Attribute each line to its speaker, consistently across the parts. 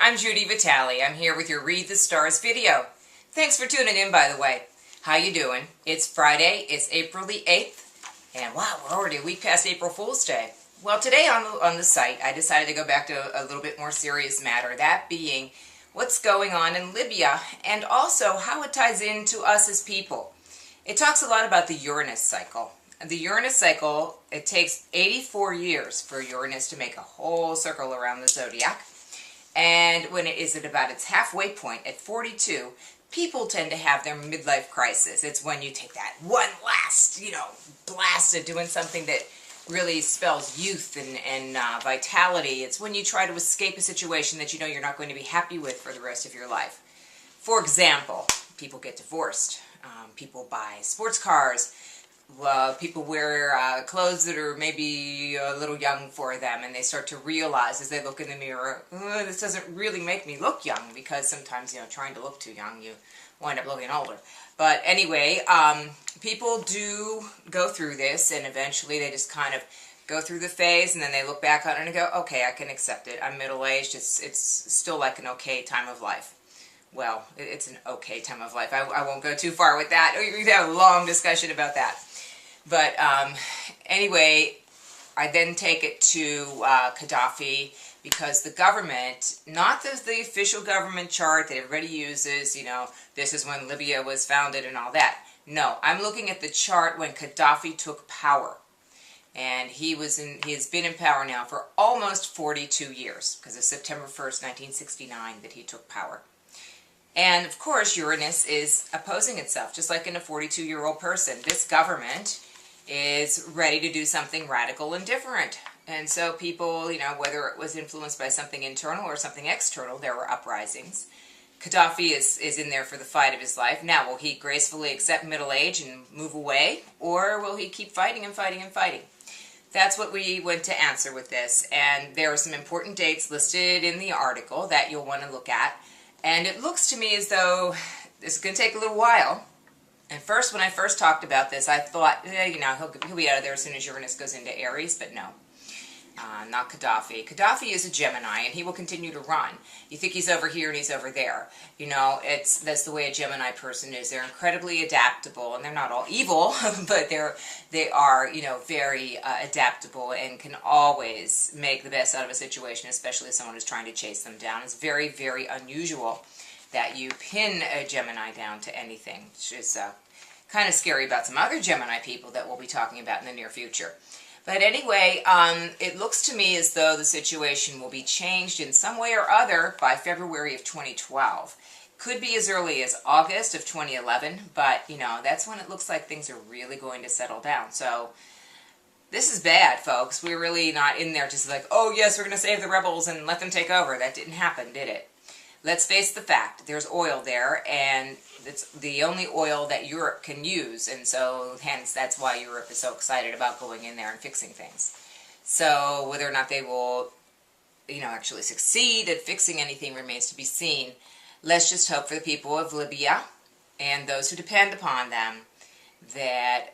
Speaker 1: I'm Judi Vitale. I'm here with your Read the Stars video. Thanks for tuning in, by the way. How you doing? It's Friday. It's April the 8th. And wow, we're already a week past April Fool's Day. Well, today on the site, I decided to go back to a little bit more serious matter, that being what's going on in Libya and also how it ties into us as people. It talks a lot about the Uranus cycle. The Uranus cycle, it takes 84 years for Uranus to make a whole circle around the zodiac. And when it is at about its halfway point, at 42, people tend to have their midlife crisis. It's when you take that one last, blast at doing something that really spells youth and vitality. It's when you try to escape a situation that you know you're not going to be happy with for the rest of your life. For example, people get divorced. People buy sports cars. People wear clothes that are maybe a little young for them, and they start to realize as they look in the mirror, this doesn't really make me look young, because sometimes, trying to look too young, you wind up looking older. But anyway, people do go through this, and eventually they just kind of go through the phase, and then they look back on it and go, okay, I can accept it. I'm middle-aged. It's still like an okay time of life. Well, it's an okay time of life. I won't go too far with that. We can have a long discussion about that. But anyway, I then take it to Gaddafi, because the government, not the official government chart that everybody uses, this is when Libya was founded and all that. No, I'm looking at the chart when Gaddafi took power. And he has been in power now for almost 42 years, because it's September 1st, 1969 that he took power. And of course, Uranus is opposing itself, just like in a 42-year-old person. This government is ready to do something radical and different. And so people, whether it was influenced by something internal or something external, there were uprisings. Gaddafi is in there for the fight of his life. Now, will he gracefully accept middle age and move away? Or will he keep fighting and fighting and fighting? That's what we went to answer with this. And there are some important dates listed in the article that you'll want to look at. And it looks to me as though this is going to take a little while. And first, when I first talked about this, I thought, he'll be out of there as soon as Uranus goes into Aries, but no. Not Gaddafi. Gaddafi is a Gemini, and he will continue to run. You think he's over here and he's over there. That's the way a Gemini person is. They're incredibly adaptable, and they're not all evil, but they are, very adaptable and can always make the best out of a situation, especially if someone is trying to chase them down. It's very, very unusual that you pin a Gemini down to anything, which is kind of scary about some other Gemini people that we'll be talking about in the near future. But anyway, it looks to me as though the situation will be changed in some way or other by February of 2012. Could be as early as August of 2011, but, that's when it looks like things are really going to settle down. So this is bad, folks. We're really not in there just like, oh, yes, we're going to save the rebels and let them take over. That didn't happen, did it? Let's face the fact, there's oil there, and it's the only oil that Europe can use, and so hence that's why Europe is so excited about going in there and fixing things. So whether or not they will, actually succeed at fixing anything remains to be seen. Let's just hope for the people of Libya and those who depend upon them that,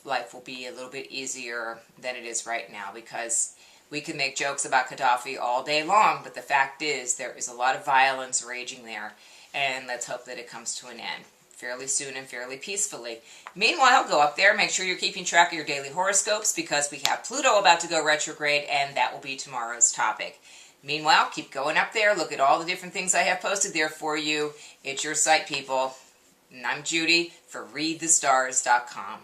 Speaker 1: life will be a little bit easier than it is right now, because we can make jokes about Gaddafi all day long, but the fact is there is a lot of violence raging there, and let's hope that it comes to an end fairly soon and fairly peacefully. Meanwhile, go up there, make sure you're keeping track of your daily horoscopes, because we have Pluto about to go retrograde, and that will be tomorrow's topic. Meanwhile, keep going up there, look at all the different things I have posted there for you. It's your site, people. And I'm Judi for ReadTheStars.com.